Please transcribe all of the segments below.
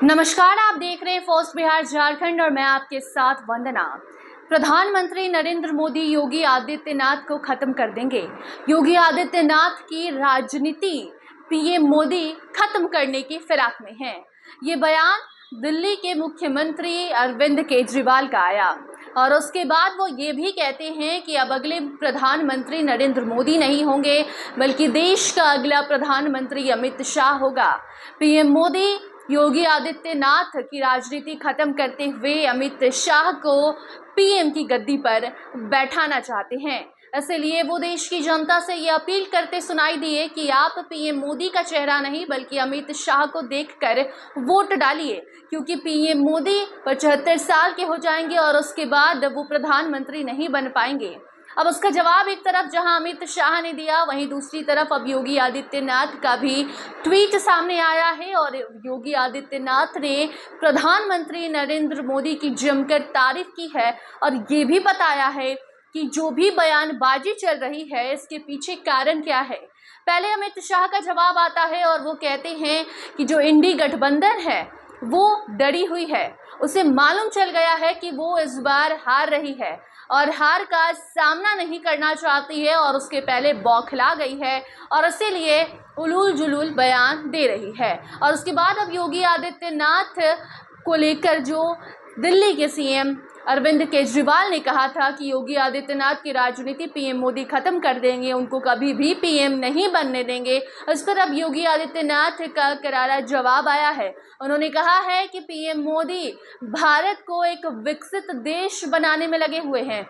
नमस्कार, आप देख रहे हैं फर्स्ट बिहार झारखंड और मैं आपके साथ वंदना। प्रधानमंत्री नरेंद्र मोदी योगी आदित्यनाथ को खत्म कर देंगे। योगी आदित्यनाथ की राजनीति पीएम मोदी खत्म करने की फिराक में है। ये बयान दिल्ली के मुख्यमंत्री अरविंद केजरीवाल का आया और उसके बाद वो ये भी कहते हैं कि अब अगले प्रधानमंत्री नरेंद्र मोदी नहीं होंगे, बल्कि देश का अगला प्रधानमंत्री अमित शाह होगा। पीएम मोदी योगी आदित्यनाथ की राजनीति खत्म करते हुए अमित शाह को पीएम की गद्दी पर बैठाना चाहते हैं। इसलिए वो देश की जनता से ये अपील करते सुनाई दिए कि आप पीएम मोदी का चेहरा नहीं बल्कि अमित शाह को देखकर वोट डालिए, क्योंकि पीएम मोदी 75 साल के हो जाएंगे और उसके बाद वो प्रधानमंत्री नहीं बन पाएंगे। अब उसका जवाब एक तरफ जहां अमित शाह ने दिया, वहीं दूसरी तरफ अब योगी आदित्यनाथ का भी ट्वीट सामने आया है और योगी आदित्यनाथ ने प्रधानमंत्री नरेंद्र मोदी की जमकर तारीफ की है और ये भी बताया है कि जो भी बयानबाजी चल रही है इसके पीछे कारण क्या है। पहले अमित शाह का जवाब आता है और वो कहते हैं कि जो इंडी गठबंधन है वो डरी हुई है, उसे मालूम चल गया है कि वो इस बार हार रही है और हार का सामना नहीं करना चाहती है और उसके पहले बौखला गई है और इसीलिए उलूल जुलूल बयान दे रही है। और उसके बाद अब योगी आदित्यनाथ को लेकर जो दिल्ली के सीएम अरविंद केजरीवाल ने कहा था कि योगी आदित्यनाथ की राजनीति पीएम मोदी खत्म कर देंगे, उनको कभी भी पीएम नहीं बनने देंगे। इस पर अब योगी आदित्यनाथ का करारा जवाब आया है। उन्होंने कहा है कि पीएम मोदी भारत को एक विकसित देश बनाने में लगे हुए हैं।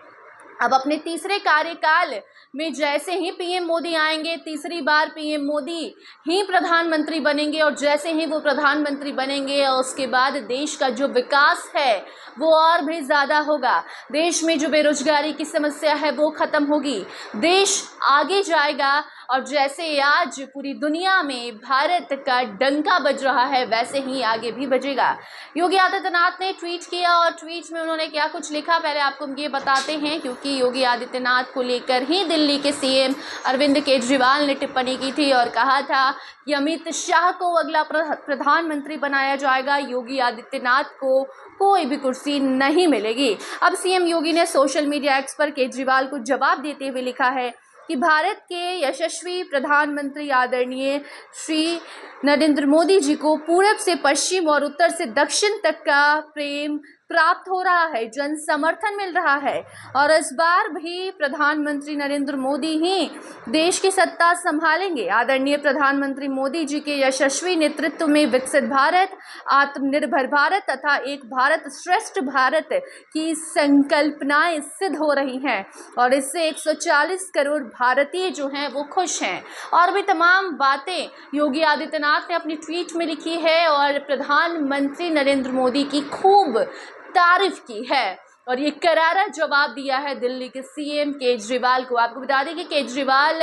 अब अपने तीसरे कार्यकाल में जैसे ही पीएम मोदी आएंगे, तीसरी बार पीएम मोदी ही प्रधानमंत्री बनेंगे और जैसे ही वो प्रधानमंत्री बनेंगे और उसके बाद देश का जो विकास है वो और भी ज़्यादा होगा। देश में जो बेरोजगारी की समस्या है वो ख़त्म होगी, देश आगे जाएगा और जैसे आज पूरी दुनिया में भारत का डंका बज रहा है वैसे ही आगे भी बजेगा। योगी आदित्यनाथ ने ट्वीट किया और ट्वीट में उन्होंने क्या कुछ लिखा पहले आपको ये बताते हैं, क्योंकि योगी आदित्यनाथ को लेकर ही दिल्ली के सीएम अरविंद केजरीवाल ने टिप्पणी की थी और कहा था कि अमित शाह को अगला प्रधानमंत्री बनाया जाएगा, योगी आदित्यनाथ को कोई भी कुर्सी नहीं मिलेगी। अब सीएम योगी ने सोशल मीडिया एक्स पर केजरीवाल को जवाब देते हुए लिखा है कि भारत के यशस्वी प्रधानमंत्री आदरणीय श्री नरेंद्र मोदी जी को पूरब से पश्चिम और उत्तर से दक्षिण तक का प्रेम प्राप्त हो रहा है, जन समर्थन मिल रहा है और इस बार भी प्रधानमंत्री नरेंद्र मोदी ही देश की सत्ता संभालेंगे। आदरणीय प्रधानमंत्री मोदी जी के यशस्वी नेतृत्व में विकसित भारत, आत्मनिर्भर भारत तथा एक भारत श्रेष्ठ भारत की संकल्पनाएं सिद्ध हो रही हैं और इससे 140 करोड़ भारतीय जो हैं वो खुश हैं। और भी तमाम बातें योगी आदित्यनाथ ने अपनी ट्वीट में लिखी है और प्रधानमंत्री नरेंद्र मोदी की खूब तारीफ की है और ये करारा जवाब दिया है दिल्ली के सीएम केजरीवाल को। आपको बता दें कि केजरीवाल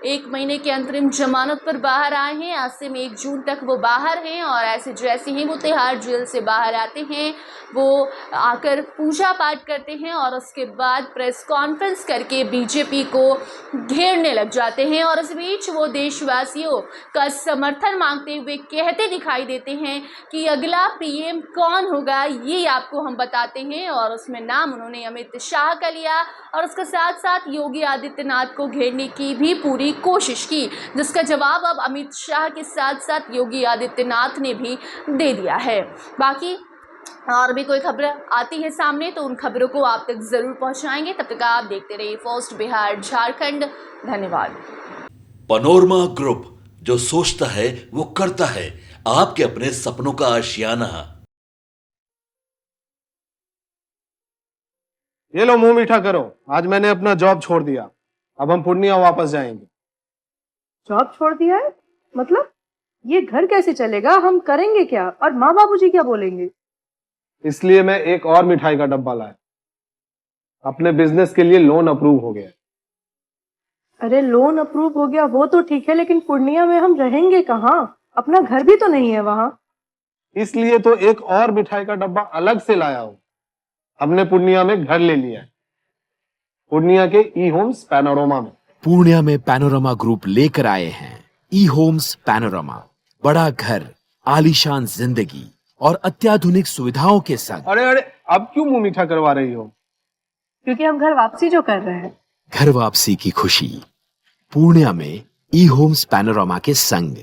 1 महीने के अंतरिम जमानत पर बाहर आए हैं। आज से 1 जून तक वो बाहर हैं और ऐसे जैसे ही वो तिहाड़ जेल से बाहर आते हैं वो आकर पूजा पाठ करते हैं और उसके बाद प्रेस कॉन्फ्रेंस करके बीजेपी को घेरने लग जाते हैं और इस बीच वो देशवासियों का समर्थन मांगते हुए कहते दिखाई देते हैं कि अगला पीएम कौन होगा ये आपको हम बताते हैं और उसमें नाम उन्होंने अमित शाह का लिया और उसके साथ साथ योगी आदित्यनाथ को घेरने की भी पूरी कोशिश की, जिसका जवाब अब अमित शाह के साथ साथ योगी आदित्यनाथ ने भी दे दिया है। बाकी और भी कोई खबर आती है सामने तो उन खबरों को आप तक जरूर पहुंचाएंगे। तब तक आप देखते रहिए फर्स्ट बिहार झारखंड। धन्यवाद। पनोरमा ग्रुप, जो सोचता है वो करता है, आपके अपने सपनों का आशियाना। ये लो मुंह मीठा करो, आज मैंने अपना जॉब छोड़ दिया, अब हम पूर्णिया वापस जाएंगे। जॉब छोड़ दिया है? मतलब ये घर कैसे चलेगा? हम करेंगे क्या और माँ बाबूजी क्या बोलेंगे? इसलिए मैं एक और मिठाई का डब्बा लाया, अपने बिजनेस के लिए लोन अप्रूव हो गया। अरे लोन अप्रूव हो गया वो तो ठीक है, लेकिन पूर्णिया में हम रहेंगे कहाँ? अपना घर भी तो नहीं है वहाँ। इसलिए तो एक और मिठाई का डब्बा अलग से लाया हूँ। हमने पूर्णिया में घर ले लिया है, पूर्णिया के ई होम्स पैनोरमा में। पूर्णिया में पैनोरमा ग्रुप लेकर आए हैं ई होम्स पैनोरमा। बड़ा घर, आलीशान जिंदगी और अत्याधुनिक सुविधाओं के संग अरे अरे, अब क्यों मुंह मीठा करवा रही हो? क्योंकि हम घर वापसी जो कर रहे हैं। घर वापसी की खुशी पूर्णिया में ई होम्स पैनोरामा के संग।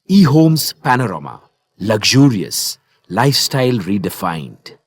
E homes panorama, luxurious lifestyle redefined.